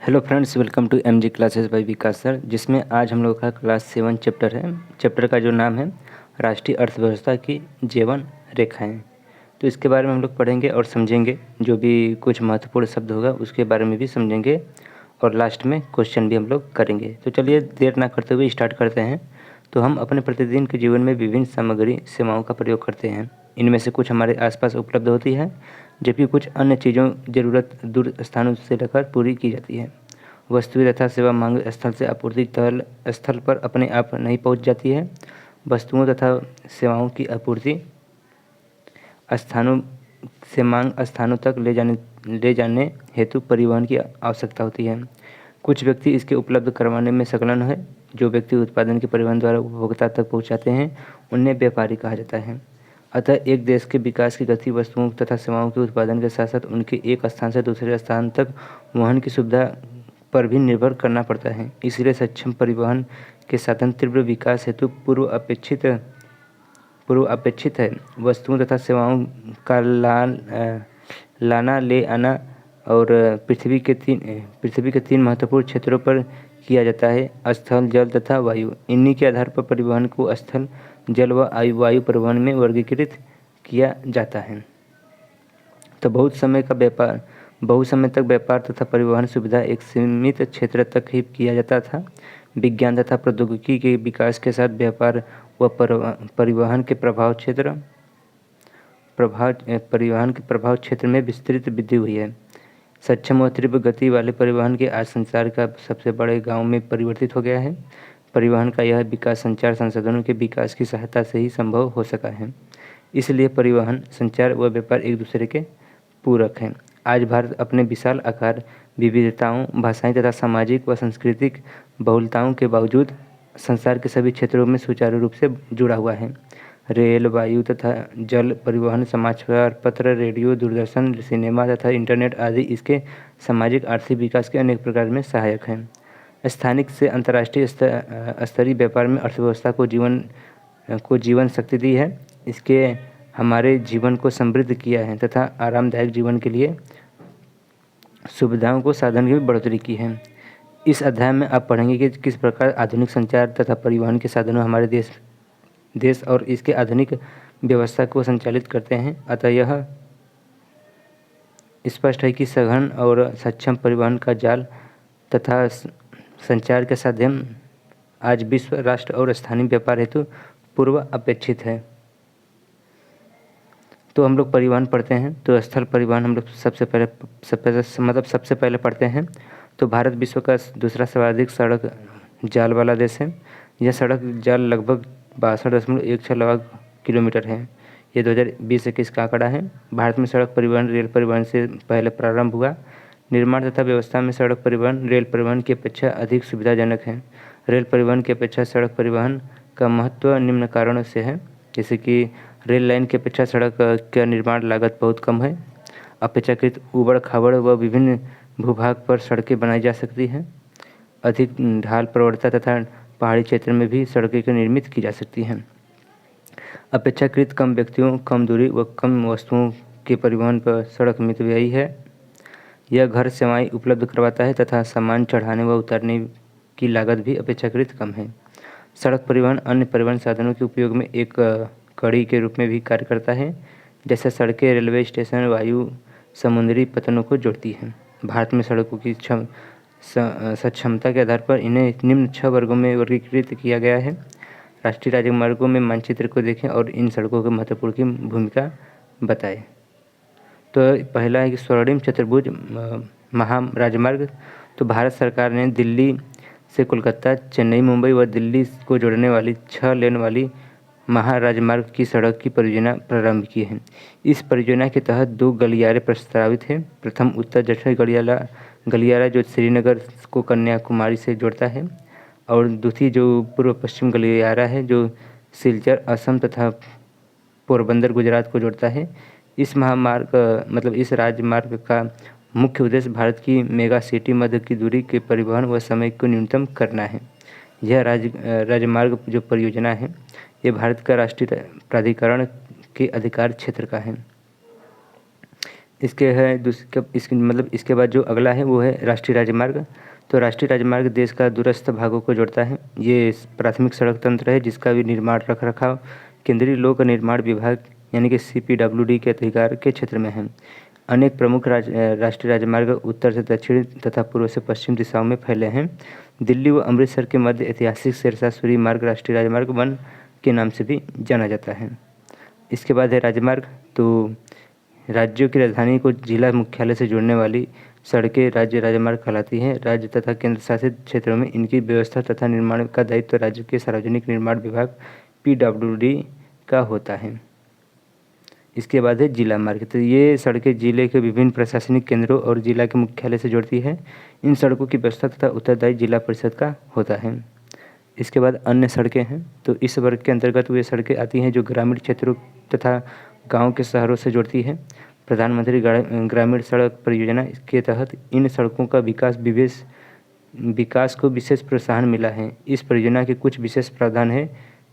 Hello friends, welcome to MG classes by Vikas sir, जिसमें आज हम लोग का क्लास 7 चैप्टर है। चैप्टर का जो नाम है राष्ट्रीय अर्थव्यवस्था की जीवन रेखाएं। तो इसके बारे में हम लोग पढ़ेंगे और समझेंगे। जो भी कुछ महत्वपूर्ण शब्द होगा उसके बारे में भी समझेंगे और लास्ट में क्वेश्चन भी हम लोग करेंगे। तो चलिए देर ना करते हुए स्टार्ट करते हैं। तो हम अपने प्रतिदिन के जीवन में विभिन्न सामग्री सेवाओं का प्रयोग करते हैं। इनमें से कुछ हमारे आसपास उपलब्ध होती है, जबकि कुछ अन्य चीज़ों ज़रूरत दूर स्थानों से लेकर पूरी की जाती है। वस्तुएं तथा सेवा मांग स्थल से आपूर्ति तल स्थल पर अपने आप नहीं पहुंच जाती है। वस्तुओं तथा सेवाओं की आपूर्ति स्थानों से मांग स्थानों तक ले जाने हेतु परिवहन की आवश्यकता होती है। कुछ व्यक्ति इसके उपलब्ध करवाने में संलग्न है। जो व्यक्ति उत्पादन के परिवहन द्वारा उपभोक्ता तक पहुंचाते हैं उन्हें व्यापारी कहा जाता है। अतः एक देश के विकास की गति वस्तुओं तथा सेवाओं के उत्पादन के साथ साथ उनके एक स्थान से दूसरे स्थान तक वहन की सुविधा पर भी निर्भर करना पड़ता है। इसलिए सक्षम परिवहन के साधन तीव्र विकास हेतु पूर्व अपेक्षित है। वस्तुओं तथा सेवाओं का लाना ले आना और पृथ्वी के तीन महत्वपूर्ण क्षेत्रों पर किया जाता है: स्थल, जल तथा वायु। इन्हीं के आधार पर परिवहन को स्थल, जल व वायु परिवहन में वर्गीकृत किया जाता है। तो बहुत समय तक व्यापार तथा परिवहन सुविधा एक सीमित क्षेत्र तक ही किया जाता था। विज्ञान तथा प्रौद्योगिकी के विकास के साथ व्यापार व परिवहन के प्रभाव क्षेत्र में विस्तृत वृद्धि हुई है। सक्षम व तीव्र गति वाले परिवहन के आज संचार का सबसे बड़े गांव में परिवर्तित हो गया है। परिवहन का यह विकास संचार संसाधनों के विकास की सहायता से ही संभव हो सका है। इसलिए परिवहन, संचार व व्यापार एक दूसरे के पूरक हैं। आज भारत अपने विशाल आकार, विविधताओं, भाषाएं तथा सामाजिक व सांस्कृतिक बहुलताओं के बावजूद संसार के सभी क्षेत्रों में सुचारू रूप से जुड़ा हुआ है। रेल, वायु तथा जल परिवहन, समाचार पत्र, रेडियो, दूरदर्शन, सिनेमा तथा इंटरनेट आदि इसके सामाजिक आर्थिक विकास के अनेक प्रकार में सहायक हैं। स्थानिक से अंतर्राष्ट्रीय स्तरीय व्यापार में अर्थव्यवस्था को जीवन शक्ति दी है। इसके हमारे जीवन को समृद्ध किया है तथा आरामदायक जीवन के लिए सुविधाओं को साधन की बढ़ोतरी की है। इस अध्याय में आप पढ़ेंगे कि किस प्रकार आधुनिक संचार तथा परिवहन के साधनों हमारे देश और इसके आधुनिक व्यवस्था को संचालित करते हैं। अतः यह स्पष्ट है कि सघन और सक्षम परिवहन का जाल तथा संचार के साधन आज विश्व, राष्ट्र और स्थानीय व्यापार हेतु पूर्व अपेक्षित है। तो हम लोग परिवहन पढ़ते हैं। तो स्थल परिवहन हम लोग सबसे पहले पढ़ते हैं। तो भारत विश्व का दूसरा सर्वाधिक सड़क जाल वाला देश है। यह सड़क जाल लगभग 62.16 लाख किलोमीटर है। ये 2020-21 का आंकड़ा है। भारत में सड़क परिवहन रेल परिवहन से पहले प्रारंभ हुआ। निर्माण तथा व्यवस्था में सड़क परिवहन रेल परिवहन की अपेक्षा अधिक सुविधाजनक है। रेल परिवहन की अपेक्षा सड़क परिवहन का महत्व निम्न कारणों से है, जैसे कि रेल लाइन की अपेक्षा सड़क का निर्माण लागत बहुत कम है। अपेक्षाकृत ऊबड़ खाबड़ व विभिन्न भूभाग पर सड़कें बनाई जा सकती हैं। अधिक ढाल प्रवणता तथा पहाड़ी क्षेत्र में भी सड़कें निर्मित की जा सकती हैं। अपेक्षाकृत कम व्यक्तियों, कम दूरी व कम वस्तुओं के परिवहन पर सड़क मितव्ययी है। यह घर सेवाएं उपलब्ध करवाता है तथा सामान चढ़ाने व उतारने की लागत भी अपेक्षाकृत कम है। सड़क परिवहन अन्य परिवहन साधनों के उपयोग में एक कड़ी के रूप में भी कार्य करता है। जैसे सड़कें रेलवे स्टेशन, वायु, समुद्री पतनों को जोड़ती हैं। भारत में सड़कों की सक्षमता के आधार पर इन्हें निम्न 6 वर्गों में वर्गीकृत किया गया है। राष्ट्रीय राजमार्गों में मानचित्र को देखें और इन सड़कों के महत्वपूर्ण की भूमिका बताएं। तो पहला है कि स्वर्णिम चतुर्भुज महाराजमार्ग। तो भारत सरकार ने दिल्ली से कोलकाता, चेन्नई, मुंबई व दिल्ली को जोड़ने वाली 6 लेन वाली महाराजमार्ग की सड़क की परियोजना प्रारंभ की है। इस परियोजना के तहत 2 गलियारे प्रस्तावित हैं। प्रथम उत्तर दक्षिण गलियारा जो श्रीनगर को कन्याकुमारी से जोड़ता है, और दूसरी जो पूर्व पश्चिम गलियारा है जो सिलचर असम तथा पोरबंदर गुजरात को जोड़ता है। इस इस राजमार्ग का मुख्य उद्देश्य भारत की मेगा सिटी मध्य की दूरी के परिवहन व समय को न्यूनतम करना है। यह राजमार्ग जो परियोजना है ये भारत का राष्ट्रीय प्राधिकरण के अधिकार क्षेत्र का है। इसके है इसके मतलब इसके बाद जो अगला है वो है राष्ट्रीय राजमार्ग। तो राष्ट्रीय राजमार्ग देश का दूरस्थ भागों को जोड़ता है। ये प्राथमिक सड़क तंत्र है जिसका भी निर्माण रख रखाव केंद्रीय लोक निर्माण विभाग यानी कि CPWD के अधिकार के क्षेत्र में है। अनेक प्रमुख राष्ट्रीय राजमार्ग उत्तर से दक्षिण तथा पूर्व से पश्चिम दिशाओं में फैले हैं। दिल्ली व अमृतसर के मध्य ऐतिहासिक शेरशाह सूरी मार्ग राष्ट्रीय राजमार्ग 1 के नाम से भी जाना जाता है। इसके बाद है राजमार्ग। तो राज्यों की राजधानी को जिला मुख्यालय से जोड़ने वाली सड़कें राज्य राजमार्ग कहलाती हैं। राज्य तथा केंद्र शासित क्षेत्रों में इनकी व्यवस्था तथा निर्माण का दायित्व राज्य के सार्वजनिक निर्माण विभाग PWD का होता है। इसके बाद है जिला मार्ग। तो ये सड़कें जिले के विभिन्न प्रशासनिक केंद्रों और जिला के मुख्यालय से जोड़ती है। इन सड़कों की व्यवस्था तथा उत्तरदायी जिला परिषद का होता है। इसके बाद अन्य सड़कें हैं। तो इस वर्ग के अंतर्गत वे सड़कें आती हैं जो ग्रामीण क्षेत्रों तथा गांव के शहरों से जोड़ती है। प्रधानमंत्री ग्रामीण सड़क परियोजना के तहत इन सड़कों का विकास को विशेष प्रोत्साहन मिला है। इस परियोजना के कुछ विशेष प्रावधान हैं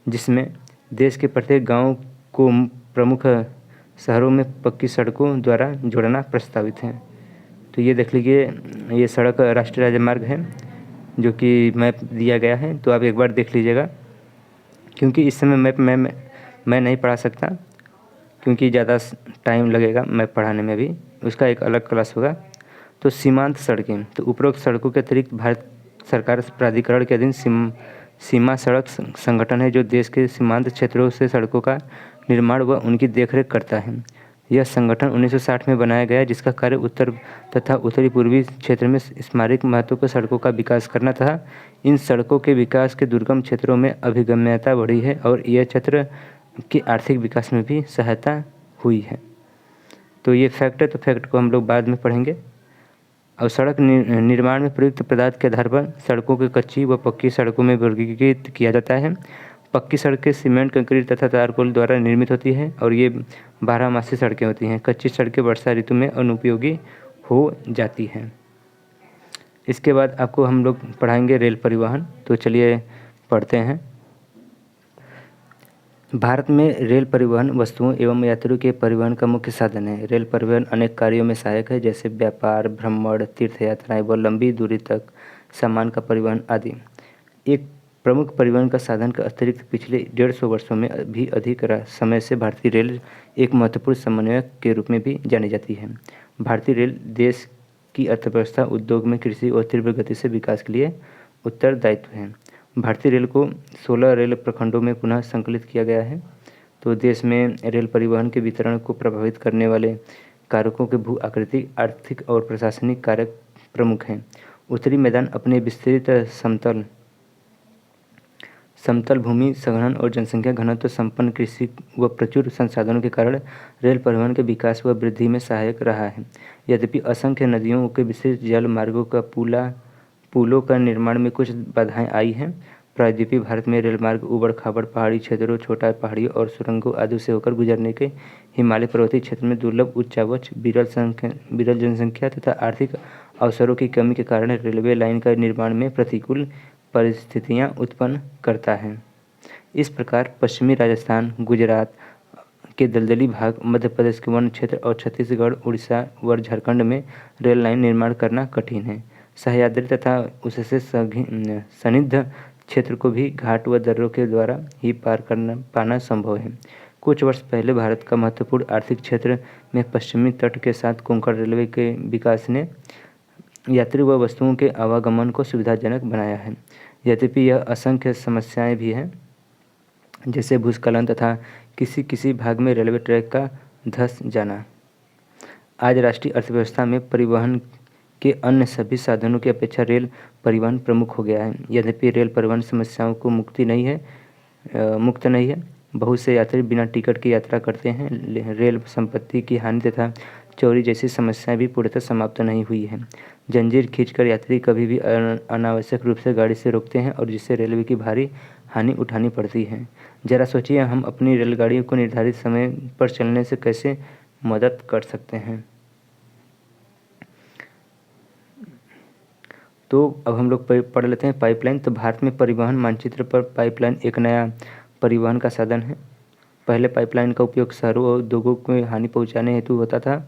जिसमें देश के प्रत्येक गांव को प्रमुख शहरों में पक्की सड़कों द्वारा जोड़ना प्रस्तावित है। तो ये देख लीजिए, ये सड़क राष्ट्रीय राजमार्ग है जो कि मैप दिया गया है। तो आप एक बार देख लीजिएगा, क्योंकि इस समय मैप मैं नहीं पढ़ा सकता क्योंकि ज़्यादा टाइम लगेगा मैप पढ़ाने में भी, उसका एक अलग क्लास होगा। तो सीमांत सड़कें, तो उपरोक्त सड़कों के अतिरिक्त भारत सरकार प्राधिकरण के अधीन सीमा सड़क संगठन है जो देश के सीमांत क्षेत्रों से सड़कों का निर्माण व उनकी देखरेख करता है। यह संगठन 1960 में बनाया गया जिसका कार्य उत्तर तथा उत्तरी पूर्वी क्षेत्र में स्मारक महत्व के सड़कों का विकास करना था। इन सड़कों के विकास के दुर्गम क्षेत्रों में अभिगम्यता बढ़ी है और यह क्षेत्र के आर्थिक विकास में भी सहायता हुई है। तो ये फैक्ट है, तो फैक्ट को हम लोग बाद में पढ़ेंगे। और सड़क निर्माण में प्रयुक्त पदार्थ के आधार पर सड़कों के कच्ची व पक्की सड़कों में वर्गीकृत किया जाता है। पक्की सड़कें सीमेंट, कंक्रीट तथा तारकोल द्वारा निर्मित होती हैं और ये 12मासी सड़कें होती हैं। कच्ची सड़कें वर्षा ऋतु में अनुपयोगी हो जाती हैं। इसके बाद आपको हम लोग पढ़ाएंगे रेल परिवहन। तो चलिए पढ़ते हैं। भारत में रेल परिवहन वस्तुओं एवं यात्रियों के परिवहन का मुख्य साधन है। रेल परिवहन अनेक कार्यों में सहायक है जैसे व्यापार, भ्रमण, तीर्थ यात्राएं व लंबी दूरी तक सामान का परिवहन आदि। एक प्रमुख परिवहन का साधन के अतिरिक्त पिछले 150 वर्षों में भी अधिक समय से भारतीय रेल एक महत्वपूर्ण समन्वयक के रूप में भी जानी जाती है। भारतीय रेल देश की अर्थव्यवस्था, उद्योग में कृषि और तीव्र गति से विकास के लिए उत्तरदायित्व है। भारतीय रेल को 16 रेल प्रखंडों में पुनः संकलित किया गया है। तो देश में रेल परिवहन के वितरण को प्रभावित करने वाले कारकों के भू आकृतिक, आर्थिक और प्रशासनिक कारक प्रमुख हैं। उत्तरी मैदान अपने विस्तृत समतल भूमि, सघन और जनसंख्या घनत्व संपन्न कृषि व प्रचुर संसाधनों के कारण रेल परिवहन के विकास व वृद्धि में सहायक रहा है। यद्यपि असंख्य नदियों के विस्तृत जल मार्गों का पुलों का निर्माण में कुछ बाधाएं आई हैं। प्रायद्वीपीय भारत में रेलमार्ग ऊबड़ खाबड़ पहाड़ी क्षेत्रों, छोटा पहाड़ियों और सुरंगों आदि से होकर गुजरने के हिमालय पर्वतीय क्षेत्र में दुर्लभ उच्चावच, विरल जनसंख्या तथा आर्थिक अवसरों की कमी के कारण रेलवे लाइन का निर्माण में प्रतिकूल परिस्थितियां उत्पन्न करता है। इस प्रकार पश्चिमी राजस्थान, गुजरात के दलदली भाग, मध्य प्रदेश के वन क्षेत्र और छत्तीसगढ़, उड़ीसा व झारखंड में रेल लाइन निर्माण करना कठिन है। सह्याद्री तथा उससे सन्निध क्षेत्र को भी घाट व दर्रों के द्वारा ही पार पाना संभव है। कुछ वर्ष पहले भारत का महत्वपूर्ण आर्थिक क्षेत्र में पश्चिमी तट के साथ कोंकण रेलवे के विकास ने यात्री व वस्तुओं के आवागमन को सुविधाजनक बनाया है। यद्यपि यह असंख्य समस्याएं भी हैं जैसे भूस्खलन तथा किसी भाग में रेलवे ट्रैक का धंस जाना। आज राष्ट्रीय अर्थव्यवस्था में परिवहन के अन्य सभी साधनों की अपेक्षा रेल परिवहन प्रमुख हो गया है। यद्यपि रेल परिवहन समस्याओं को मुक्त नहीं है। बहुत से यात्री बिना टिकट की यात्रा करते हैं। रेल संपत्ति की हानि तथा चोरी जैसी समस्याएं भी पूर्णतः समाप्त नहीं हुई हैं। जंजीर खींचकर यात्री कभी भी अनावश्यक रूप से गाड़ी से रोकते हैं और जिससे रेलवे की भारी हानि उठानी पड़ती है। जरा सोचिए, हम अपनी रेलगाड़ियों को निर्धारित समय पर चलने से कैसे मदद कर सकते हैं। तो अब हम लोग पढ़ लेते हैं पाइपलाइन। तो भारत में परिवहन मानचित्र पर पाइपलाइन एक नया परिवहन का साधन है। पहले पाइपलाइन का उपयोग शहरों और उद्योगों को हानि पहुंचाने हेतु होता था।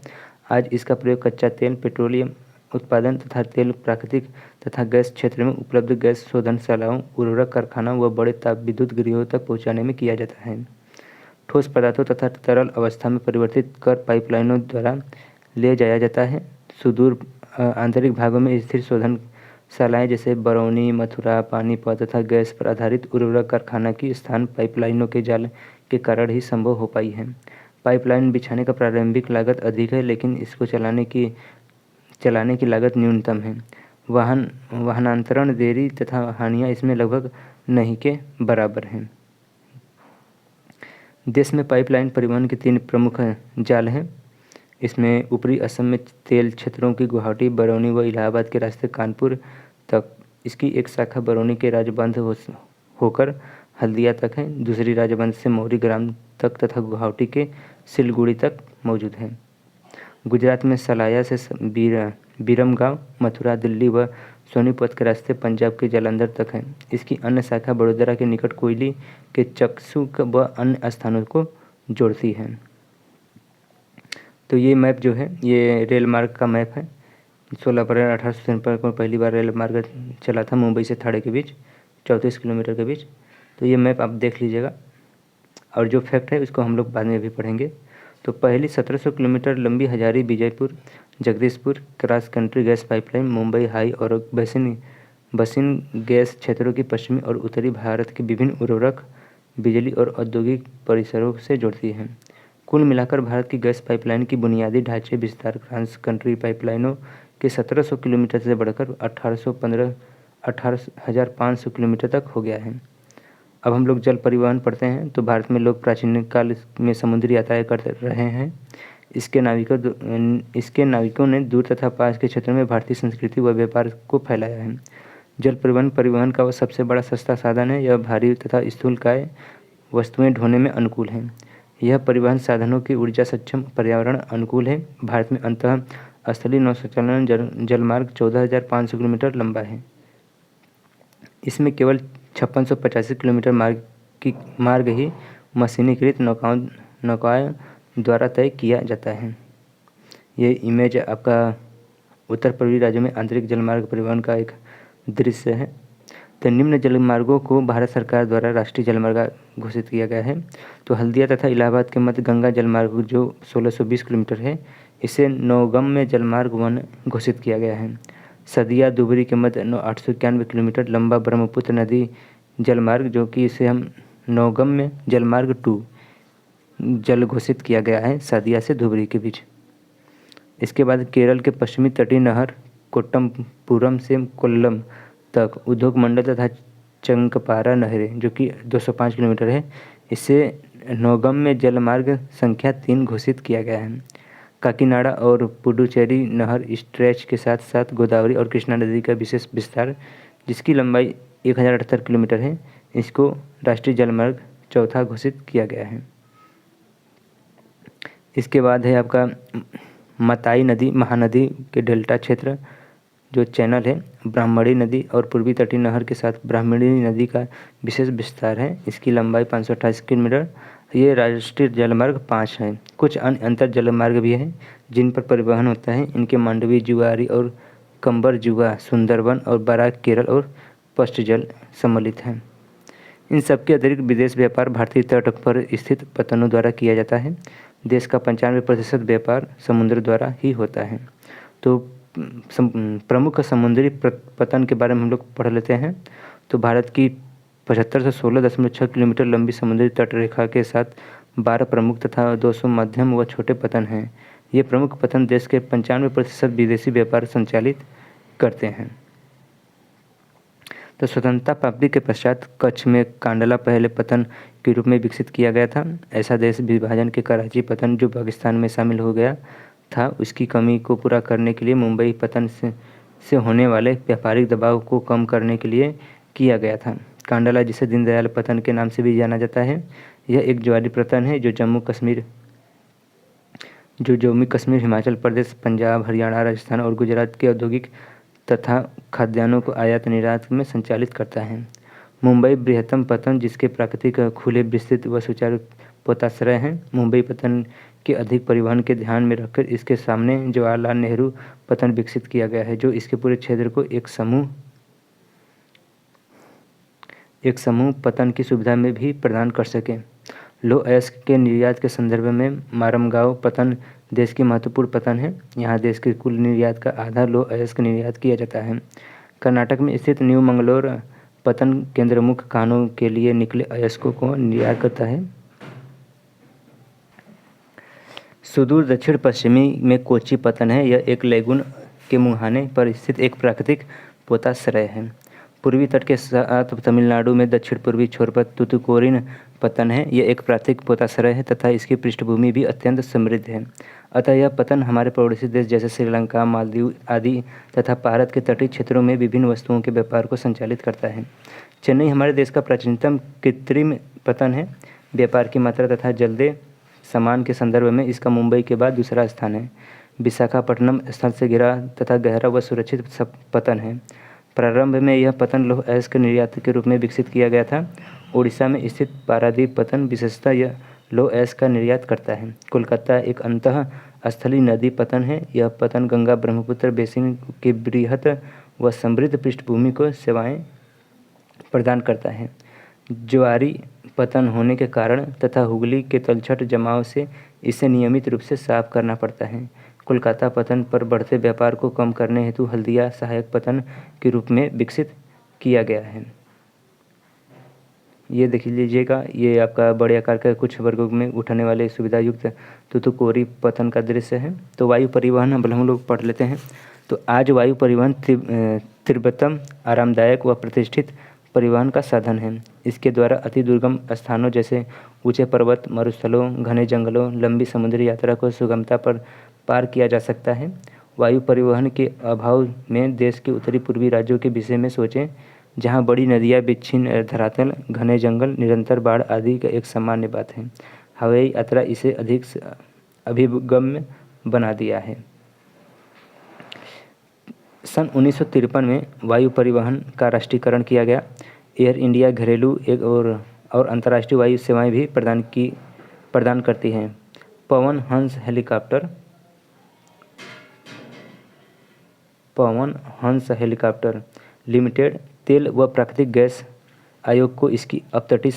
आज इसका प्रयोग कच्चा तेल, पेट्रोलियम उत्पादन तथा तेल, प्राकृतिक तथा गैस क्षेत्र में उपलब्ध गैस शोधनशालाओं, उर्वरक कारखानों व बड़े ताप विद्युत गृहों तक पहुँचाने में किया जाता है। ठोस पदार्थों तथा तरल अवस्था में परिवर्तित कर पाइपलाइनों द्वारा ले जाया जाता है। सुदूर आंतरिक भागों में स्थिर शोधनशालाएँ जैसे बरौनी, मथुरा, पानीपत तथा गैस पर आधारित उर्वरक कारखाना की स्थान पाइपलाइनों के जाल के कारण ही संभव हो पाई है। पाइपलाइन बिछाने का प्रारंभिक लागत अधिक है, लेकिन इसको चलाने की लागत न्यूनतम है। वाहनांतरण, देरी तथा हानियाँ इसमें लगभग नहीं के बराबर हैं। देश में पाइपलाइन परिवहन के 3 प्रमुख जाल हैं। इसमें ऊपरी असम में तेल क्षेत्रों की गुवाहाटी, बरौनी व इलाहाबाद के रास्ते कानपुर तक, इसकी एक शाखा बरौनी के राजबंध होकर हल्दिया तक है। दूसरी राजबंध से मौरी ग्राम तक तथा गुवाहाटी के सिलगुड़ी तक मौजूद है। गुजरात में सलाया से बीरमगांव, मथुरा, दिल्ली व सोनीपत के रास्ते पंजाब के जालंधर तक है। इसकी अन्य शाखा बड़ोदरा के निकट कोयली के चक्सू व अन्य स्थानों को जोड़ती है। तो ये मैप जो है ये रेल मार्ग का मैप है। 16 अप्रैल 1893 को पहली बार रेल मार्ग चला था मुंबई से थाड़े के बीच, 34 किलोमीटर के बीच। तो ये मैप आप देख लीजिएगा, और जो फैक्ट है उसको हम लोग बाद में भी पढ़ेंगे। तो पहली 1700 किलोमीटर लंबी Hazari Vijaypur Jagdishpur cross country gas pipeline Mumbai high और बसिन गैस क्षेत्रों की पश्चिमी और उत्तरी भारत के विभिन्न उर्वरक, बिजली और औद्योगिक परिसरों से जोड़ती है। कुल मिलाकर भारत की गैस पाइपलाइन की बुनियादी ढांचे विस्तार क्रॉस कंट्री पाइपलाइनों के 1700 किलोमीटर से बढ़कर 18,500 किलोमीटर तक हो गया है। अब हम लोग जल परिवहन पढ़ते हैं। तो भारत में लोग प्राचीन काल में समुद्री यातायात करते रहे हैं। इसके नाविकों ने दूर तथा पास के क्षेत्रों में भारतीय संस्कृति व व्यापार को फैलाया है। जल परिवहन का वह सबसे बड़ा सस्ता साधन है। यह भारी तथा स्थूलकाय वस्तुएं ढोने में अनुकूल है। यह परिवहन साधनों की ऊर्जा सक्षम, पर्यावरण अनुकूल है। भारत में अंतः स्थलीय नौसंचालन जलमार्ग 14,500 किलोमीटर लंबा है। इसमें केवल 5685 किलोमीटर मार्ग ही मशीनीकृत नौकाओं द्वारा तय किया जाता है। ये इमेज आपका उत्तर पूर्वी राज्यों में आंतरिक जलमार्ग परिवहन का एक दृश्य है। तो निम्न जलमार्गों को भारत सरकार द्वारा राष्ट्रीय जलमार्ग घोषित किया गया है। तो हल्दिया तथा इलाहाबाद के मध्य गंगा जलमार्ग जो 1620 किलोमीटर है, इसे नौगम्य जलमार्ग 1 घोषित किया गया है। सदिया धुबरी के मध्य 891 किलोमीटर लंबा ब्रह्मपुत्र नदी जलमार्ग, जो कि इसे हम नौगम्य जलमार्ग 2 जल घोषित किया गया है सदिया से धुबरी के बीच। इसके बाद केरल के पश्चिमी तटीय नहर कोट्टमपुरम से कोल्लम तक उद्योग मंडल तथा चंकपारा नहरें, जो कि 205 किलोमीटर है, इसे नौगम्य जलमार्ग संख्या 3 घोषित किया गया है। काकीनाडा और पुडुचेरी नहर स्ट्रेच के साथ साथ गोदावरी और कृष्णा नदी का विशेष विस्तार, जिसकी लंबाई 1078 किलोमीटर है, इसको राष्ट्रीय जलमार्ग 4 घोषित किया गया है। इसके बाद है आपका मताई नदी महानदी के डेल्टा क्षेत्र जो चैनल है, ब्राह्मणी नदी और पूर्वी तटीय नहर के साथ ब्राह्मणी नदी का विशेष विस्तार है। इसकी लंबाई 528 किलोमीटर। ये राष्ट्रीय जलमार्ग 5 है। कुछ अन्य अंतर जलमार्ग भी हैं जिन पर परिवहन होता है। इनके मांडवी, जुआरी और कंबर जुआ, सुंदरबन और बराक केरल और पश्चिम जल सम्मिलित हैं। इन सबके अतिरिक्त विदेश व्यापार भारतीय तट पर स्थित पत्तनों द्वारा किया जाता है। देश का 95% व्यापार समुद्र द्वारा ही होता है। तो प्रमुख समुद्री पतन के बारे में हम लोग पढ़ लेते हैं। तो भारत की 75 से 16.6 किलोमीटर लंबी समुद्री तट रेखा के साथ 12 प्रमुख तथा 200 मध्यम व छोटे पतन हैं। ये प्रमुख पतन देश के 95% विदेशी व्यापार संचालित करते हैं। तो स्वतंत्रता प्राप्ति के पश्चात कच्छ में कांडला पहले पतन के रूप में विकसित किया गया था। ऐसा देश विभाजन के कराची पतन जो पाकिस्तान में शामिल हो गया था, उसकी कमी को पूरा करने के लिए मुंबई पतन से होने वाले व्यापारिक दबाव को कम करने के लिए किया गया था। कांडला, जिसे दीनदयाल पतन के नाम से भी जाना जाता है, यह एक ज्वारीय पतन है जो जम्मू कश्मीर, हिमाचल प्रदेश, पंजाब, हरियाणा, राजस्थान और गुजरात के औद्योगिक तथा खाद्यान्नों को आयात निर्यात में संचालित करता है। मुंबई बृहत्तम पतन, जिसके प्राकृतिक खुले, विस्तृत व सुचारू पोताश्रय हैं। मुंबई पतन के अधिक परिवहन के ध्यान में रखकर इसके सामने जवाहरलाल नेहरू पतन विकसित किया गया है, जो इसके पूरे क्षेत्र को एक समूह पतन की सुविधा में भी प्रदान कर सके। लौह अयस्क के निर्यात के संदर्भ में मारमगांव पतन देश की महत्वपूर्ण पतन है। यहाँ देश के कुल निर्यात का आधा लौह अयस्क निर्यात किया जाता है। कर्नाटक में स्थित न्यू मंगलोर पतन केंद्र मुख्य खानों के लिए निकले अयस्कों को निर्यात करता है। सुदूर दक्षिण पश्चिमी में कोच्चि पतन है। यह एक लैगून के मुहाने पर स्थित एक प्राकृतिक पोताश्रय है। पूर्वी तट के साथ तमिलनाडु में दक्षिण पूर्वी छोर पर तुतुकोरिन पतन है। यह एक प्राकृतिक पोताश्रय है तथा इसकी पृष्ठभूमि भी अत्यंत समृद्ध है। अतः यह पतन हमारे पड़ोसी देश जैसे श्रीलंका, मालदीव आदि तथा भारत के तटीय क्षेत्रों में विभिन्न वस्तुओं के व्यापार को संचालित करता है। चेन्नई हमारे देश का प्राचीनतम कृत्रिम पतन है। व्यापार की मात्रा तथा जल्दे सामान के संदर्भ में इसका मुंबई के बाद दूसरा स्थान है। विशाखापट्टनम स्थल से घिरा तथा गहरा व सुरक्षित पतन है। प्रारंभ में यह पतन लौह अयस्क निर्यात के रूप में विकसित किया गया था। उड़ीसा में स्थित पारादीप पतन विशेषतः यह लौह अयस्क का निर्यात करता है। कोलकाता एक अंतः स्थलीय नदी पतन है। यह पतन गंगा ब्रह्मपुत्र बेसिन की बृहत व समृद्ध पृष्ठभूमि को सेवाएं प्रदान करता है। ज्वारी पतन होने के कारण तथा हुगली के तलछट जमाव से इसे नियमित रूप से साफ करना पड़ता है। कोलकाता पतन पर बढ़ते व्यापार को कम करने हेतु हल्दिया सहायक पतन के रूप में विकसित किया गया है। ये देख लीजिएगा, ये आपका बड़े आकार का कुछ वर्गों में उठाने वाले सुविधा युक्त तुतुकोरी पतन का दृश्य है। तो वायु परिवहन हम लोग पढ़ लेते हैं। तो आज वायु परिवहन तीव्रतम, आरामदायक व प्रतिष्ठित परिवहन का साधन है। इसके द्वारा अति दुर्गम स्थानों जैसे ऊंचे पर्वत, मरुस्थलों, घने जंगलों, लंबी समुद्री यात्रा को सुगमता पर पार किया जा सकता है। वायु परिवहन के अभाव में देश के उत्तरी पूर्वी राज्यों के विषय में सोचें, जहां बड़ी नदियां, विच्छिन्न धरातल, घने जंगल, निरंतर बाढ़ आदि का एक सामान्य बात है। हवाई यात्रा इसे अधिक अभिगम्य बना दिया है। सन 1953 में वायु परिवहन का राष्ट्रीयकरण किया गया। एयर इंडिया घरेलू एक और अंतर्राष्ट्रीय वायु सेवाएं भी प्रदान करती हैं। पवन हंस हेलीकॉप्टर लिमिटेड तेल व प्राकृतिक गैस आयोग को इसकी अपतटीय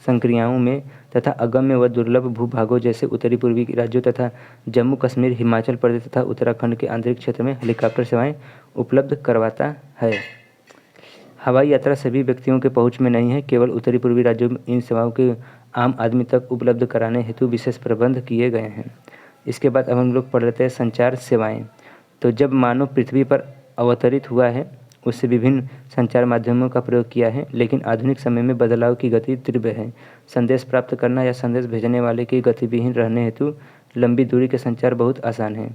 संक्रियाओं में तथा अगम्य व दुर्लभ भूभागों जैसे उत्तरी पूर्वी राज्यों तथा जम्मू कश्मीर, हिमाचल प्रदेश तथा उत्तराखंड के आंतरिक क्षेत्र में हेलीकॉप्टर सेवाएं उपलब्ध करवाता है। हवाई यात्रा सभी व्यक्तियों के पहुंच में नहीं है। केवल उत्तरी पूर्वी राज्यों में इन सेवाओं के आम आदमी तक उपलब्ध कराने हेतु विशेष प्रबंध किए गए हैं। इसके बाद अब हम लोग पढ़ लेते हैं संचार सेवाएं। तो जब मानव पृथ्वी पर अवतरित हुआ है, उससे विभिन्न संचार माध्यमों का प्रयोग किया है, लेकिन आधुनिक समय में बदलाव की गति तीव्र है। संदेश प्राप्त करना या संदेश भेजने वाले की गतिविहीन रहने हेतु लंबी दूरी के संचार बहुत आसान है।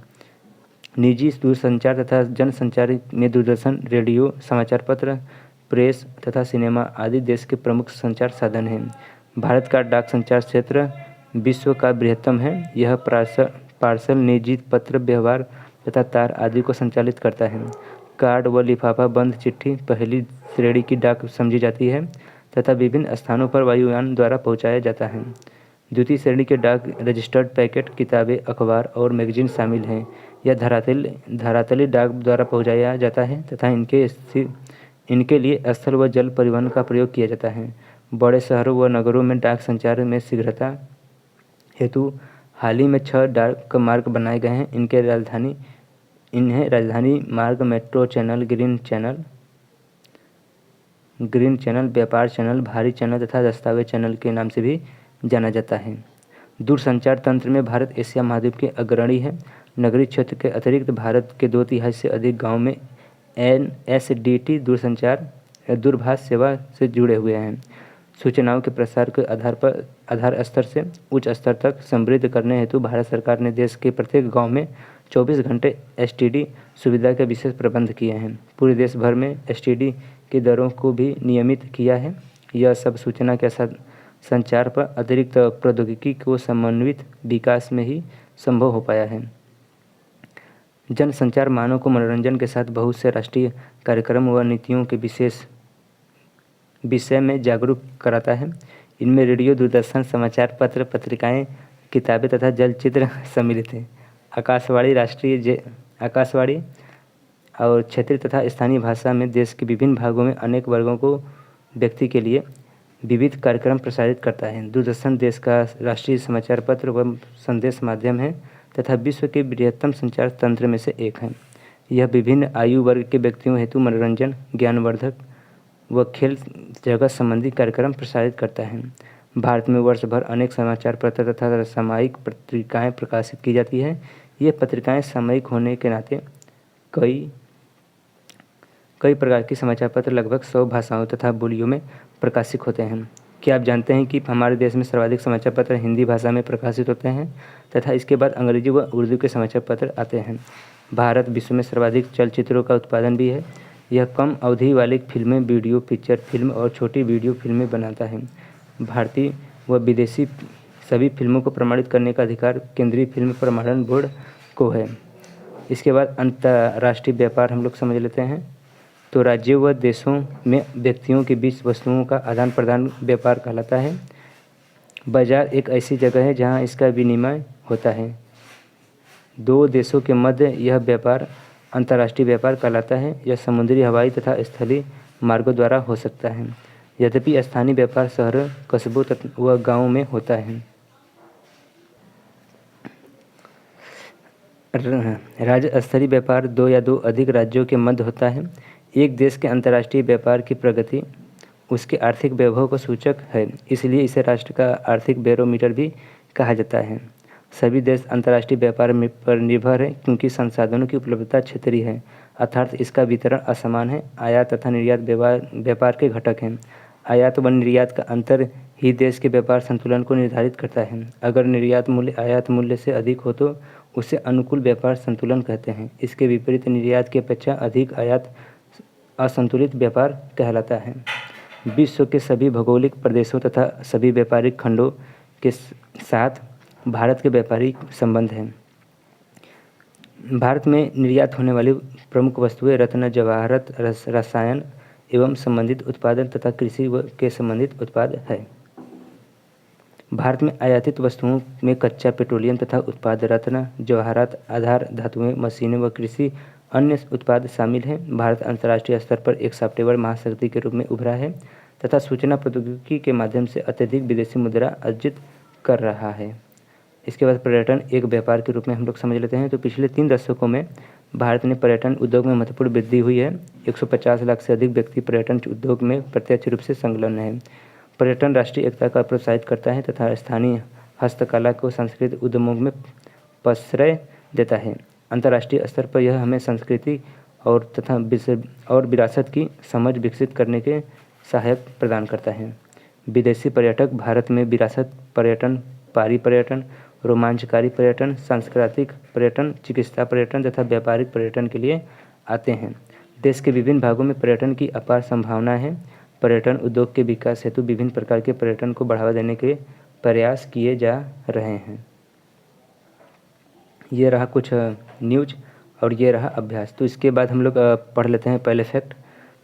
निजी दूरसंचार तथा जनसंचार में दूरदर्शन, रेडियो, समाचार पत्र, प्रेस तथा सिनेमा आदि देश के प्रमुख संचार साधन हैं। भारत का डाक संचार क्षेत्र विश्व का बृहत्तम है। यह पार्सल, निजी पत्र व्यवहार तथा तार आदि को संचालित करता है। कार्ड व लिफाफा बंद चिट्ठी पहली श्रेणी की डाक समझी जाती है तथा विभिन्न स्थानों पर वायुयान द्वारा पहुंचाया जाता है। द्वितीय श्रेणी के डाक रजिस्टर्ड पैकेट, किताबें, अखबार और मैगजीन शामिल हैं। यह धरातली डाक द्वारा पहुंचाया जाता है तथा इनके लिए स्थल व जल परिवहन का प्रयोग किया जाता है। बड़े शहरों व नगरों में डाक संचार में शीघ्रता हेतु हाल ही में 6 डाक मार्ग बनाए गए हैं। इन्हें राजधानी मार्ग, मेट्रो चैनल, ग्रीन चैनल, व्यापार चैनल, भारी चैनल तथा दस्तावेज चैनल के नाम से भी जाना जाता है। दूरसंचार तंत्र में भारत एशिया महाद्वीप के अग्रणी है। नगरीय क्षेत्र के अतिरिक्त भारत के 2/3 से अधिक गाँव में NSDT दूरभाष सेवा से जुड़े हुए हैं। सूचनाओं के प्रसार के आधार स्तर से उच्च स्तर तक समृद्ध करने हेतु भारत सरकार ने देश के प्रत्येक गांव में 24 घंटे STD सुविधा के विशेष प्रबंध किए हैं। पूरे देश भर में STD की दरों को भी नियमित किया है। यह सब सूचना के संचार पर अतिरिक्त प्रौद्योगिकी को समन्वित विकास में ही संभव हो पाया है। जनसंचार मानव को मनोरंजन के साथ बहुत से राष्ट्रीय कार्यक्रम व नीतियों के विषय में जागरूक कराता है। इनमें रेडियो, दूरदर्शन, समाचार पत्र, पत्रिकाएं, किताबें तथा चलचित्र सम्मिलित हैं। आकाशवाणी और क्षेत्रीय तथा स्थानीय भाषा में देश के विभिन्न भागों में अनेक वर्गों को व्यक्ति के लिए विविध कार्यक्रम प्रसारित करता है। दूरदर्शन देश का राष्ट्रीय समाचार पत्र व संदेश माध्यम है तथा विश्व के बृहत्तम संचार तंत्र में से एक है। यह विभिन्न आयु वर्ग के व्यक्तियों हेतु मनोरंजन, ज्ञानवर्धक व खेल जगत संबंधी कार्यक्रम प्रसारित करता है। भारत में वर्ष भर अनेक समाचार पत्र तथा सामयिक पत्रिकाएं प्रकाशित की जाती है। ये पत्रिकाएं सामयिक होने के नाते कई प्रकार के समाचार पत्र लगभग 100 भाषाओं तथा बोलियों में प्रकाशित होते हैं। क्या आप जानते हैं कि हमारे देश में सर्वाधिक समाचार पत्र हिंदी भाषा में प्रकाशित होते हैं तथा इसके बाद अंग्रेजी व उर्दू के समाचार पत्र आते हैं। भारत विश्व में सर्वाधिक चलचित्रों का उत्पादन भी है। यह कम अवधि वाली फिल्में, वीडियो, फीचर फिल्म और छोटी वीडियो फिल्में बनाता है। भारतीय व विदेशी सभी फिल्मों को प्रमाणित करने का अधिकार केंद्रीय फिल्म प्रमाणन बोर्ड को है। इसके बाद अंतर्राष्ट्रीय व्यापार हम लोग समझ लेते हैं। तो राज्यों व देशों में व्यक्तियों के बीच वस्तुओं का आदान प्रदान व्यापार कहलाता है। बाजार एक ऐसी जगह है जहां इसका विनिमय होता है। दो देशों के मध्य यह व्यापार अंतर्राष्ट्रीय व्यापार कहलाता है। यह समुद्री, हवाई तथा स्थलीय मार्गों द्वारा हो सकता है। यद्यपि स्थानीय व्यापार शहरों, कस्बों व गाँवों में होता है। राज्य स्तरीय व्यापार दो या दो अधिक राज्यों के मध्य होता है। एक देश के अंतर्राष्ट्रीय व्यापार की प्रगति उसके आर्थिक वैभव का सूचक है, इसलिए इसे राष्ट्र का आर्थिक बैरोमीटर भी कहा जाता है। सभी देश अंतर्राष्ट्रीय व्यापार पर निर्भर है क्योंकि संसाधनों की उपलब्धता क्षेत्रीय है, अर्थात इसका वितरण असमान है। आयात तथा निर्यात व्यापार के घटक हैं। आयात व निर्यात का अंतर ही देश के व्यापार संतुलन को निर्धारित करता है। अगर निर्यात मूल्य आयात मूल्य से अधिक हो तो उसे अनुकूल व्यापार संतुलन कहते हैं। इसके विपरीत निर्यात की अपेक्षा अधिक आयात असंतुलित व्यापार कहलाता है। विश्व के सभी भौगोलिक प्रदेशों तथा सभी व्यापारिक खंडों के साथ भारत के व्यापारिक संबंध हैं। भारत में निर्यात होने वाली प्रमुख वस्तुएं रत्न, जवाहरात, रसायन एवं संबंधित उत्पादन तथा कृषि के संबंधित उत्पाद है। भारत में आयातित वस्तुओं में कच्चा पेट्रोलियम तथा उत्पाद, रत्न, जवाहरात, आधार धातुएं, मशीनें व कृषि अन्य उत्पाद शामिल हैं। भारत अंतर्राष्ट्रीय स्तर पर एक सॉफ्टवेयर महाशक्ति के रूप में उभरा है तथा सूचना प्रौद्योगिकी के माध्यम से अत्यधिक विदेशी मुद्रा अर्जित कर रहा है। इसके बाद पर्यटन एक व्यापार के रूप में हम लोग समझ लेते हैं। तो पिछले 3 दशकों में भारत में पर्यटन उद्योग में महत्वपूर्ण वृद्धि हुई है। 150 लाख से अधिक व्यक्ति पर्यटन उद्योग में प्रत्यक्ष रूप से संलग्न हैं। पर्यटन राष्ट्रीय एकता का प्रोत्साहित करता है तथा स्थानीय हस्तकला को सांस्कृतिक उद्यमों में प्रश्रय देता है। अंतर्राष्ट्रीय स्तर पर यह हमें संस्कृति और विरासत की समझ विकसित करने के सहायक प्रदान करता है। विदेशी पर्यटक भारत में विरासत पर्यटन, पारी पर्यटन, रोमांचकारी पर्यटन, सांस्कृतिक पर्यटन, चिकित्सा पर्यटन तथा व्यापारिक पर्यटन के लिए आते हैं। देश के विभिन्न भागों में पर्यटन की अपार संभावना है। पर्यटन उद्योग के विकास हेतु विभिन्न प्रकार के पर्यटन को बढ़ावा देने के प्रयास किए जा रहे हैं। ये रहा कुछ न्यूज और ये रहा अभ्यास। तो इसके बाद हम लोग पढ़ लेते हैं पहले फैक्ट।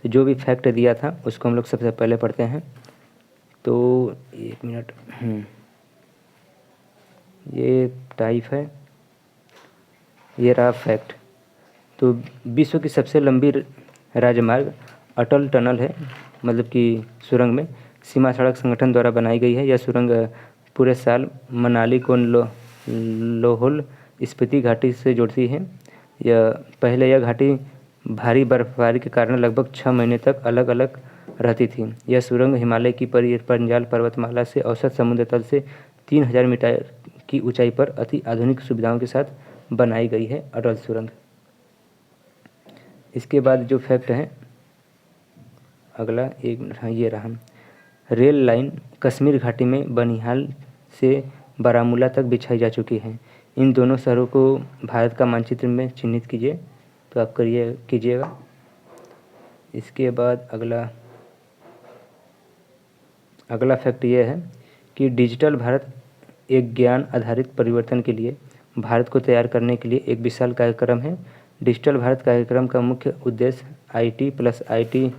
तो जो भी फैक्ट दिया था उसको हम लोग सबसे पहले पढ़ते हैं। तो 1 मिनट, ये टाइप है, ये रहा फैक्ट। तो विश्व की सबसे लंबी राजमार्ग अटल टनल है, मतलब कि सुरंग में सीमा सड़क संगठन द्वारा बनाई गई है। यह सुरंग पूरे साल मनाली को लाहौल स्पीति घाटी से जोड़ती है। यह घाटी भारी बर्फबारी के कारण लगभग 6 महीने तक अलग अलग रहती थी। यह सुरंग हिमालय की पंजाल पर्वतमाला से औसत समुद्र तल से 3000 मीटर की ऊंचाई पर अति आधुनिक सुविधाओं के साथ बनाई गई है अटल सुरंग। इसके बाद जो फैक्ट है अगला, एक मिनट, हाँ ये रहा। रेल लाइन कश्मीर घाटी में बनिहाल से बारामूला तक बिछाई जा चुकी है। इन दोनों शहरों को भारत का मानचित्र में चिन्हित कीजिए। तो आप कीजिएगा। इसके बाद अगला फैक्ट ये है कि डिजिटल भारत एक ज्ञान आधारित परिवर्तन के लिए भारत को तैयार करने के लिए एक विशाल कार्यक्रम है। डिजिटल भारत कार्यक्रम का मुख्य उद्देश्य IT+IT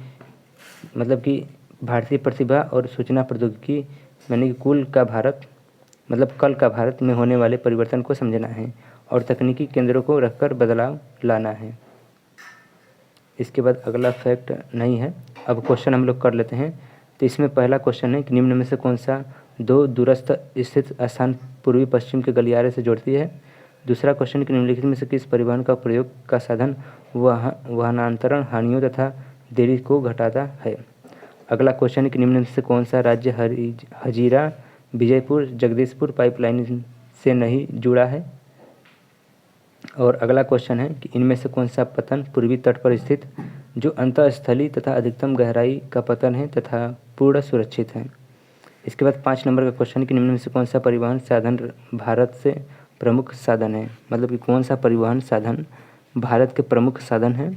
मतलब कि भारतीय प्रतिभा और सूचना प्रौद्योगिकी यानी कि कुल का भारत मतलब कल का भारत में होने वाले परिवर्तन को समझना है और तकनीकी केंद्रों को रखकर बदलाव लाना है। इसके बाद अगला फैक्ट नहीं है। अब क्वेश्चन हम लोग कर लेते हैं। तो इसमें पहला क्वेश्चन है कि निम्न में से कौन सा दो दूरस्थ स्थित स्थान पूर्वी पश्चिम के गलियारे से जोड़ती है। दूसरा क्वेश्चन कि निम्नलिखित में से किस परिवहन का प्रयोग का साधन वाहनांतरण हानियों तथा देरी को घटाता है। अगला क्वेश्चन है कि निम्न में से कौन सा राज्य हजीरा विजयपुर जगदीशपुर पाइपलाइन से नहीं जुड़ा है। और अगला क्वेश्चन है कि इनमें से कौन सा पतन पूर्वी तट पर स्थित जो अंतःस्थलीय तथा अधिकतम गहराई का पतन है तथा पूर्ण सुरक्षित है। इसके बाद 5 नंबर का क्वेश्चन है कि निम्न में से कौन सा परिवहन साधन भारत से प्रमुख साधन है, मतलब कि कौन सा परिवहन साधन भारत के प्रमुख साधन है।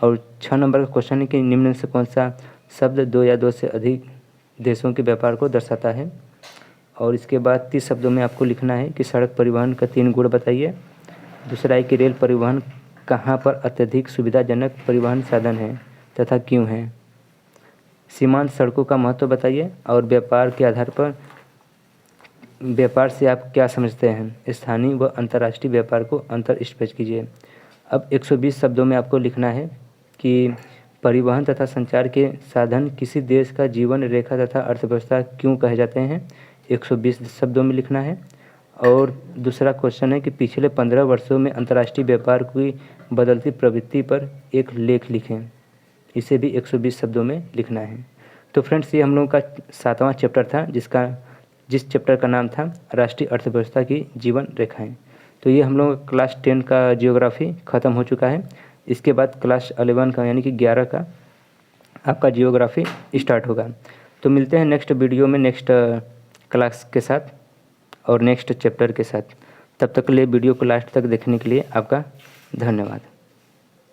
और 6 नंबर का क्वेश्चन है कि निम्न में से कौन सा शब्द 2 या 2 से अधिक देशों के व्यापार को दर्शाता है। और इसके बाद 30 शब्दों में आपको लिखना है कि सड़क परिवहन का 3 गुण बताइए। दूसरा है कि रेल परिवहन कहाँ पर अत्यधिक सुविधाजनक परिवहन साधन है तथा क्यों है। सीमांत सड़कों का महत्व बताइए और व्यापार के आधार पर व्यापार से आप क्या समझते हैं। स्थानीय व अंतर्राष्ट्रीय व्यापार को अंतर स्पष्ट कीजिए। अब 120 शब्दों में आपको लिखना है कि परिवहन तथा संचार के साधन किसी देश का जीवन रेखा तथा अर्थव्यवस्था क्यों कहे जाते हैं। 120 शब्दों में लिखना है। और दूसरा क्वेश्चन है कि पिछले 15 वर्षों में अंतर्राष्ट्रीय व्यापार की बदलती प्रवृत्ति पर एक लेख लिखें। इसे भी 120 शब्दों में लिखना है। तो फ्रेंड्स, ये हम लोगों का 7वां चैप्टर था जिस चैप्टर का नाम था राष्ट्रीय अर्थव्यवस्था की जीवन रेखाएं। तो ये हम लोग क्लास 10 का जियोग्राफी ख़त्म हो चुका है। इसके बाद क्लास 11 का यानी कि 11 का आपका जियोग्राफी स्टार्ट होगा। तो मिलते हैं नेक्स्ट वीडियो में नेक्स्ट क्लास के साथ और नेक्स्ट चैप्टर के साथ। तब तक के लिए वीडियो को लास्ट तक देखने के लिए आपका धन्यवाद।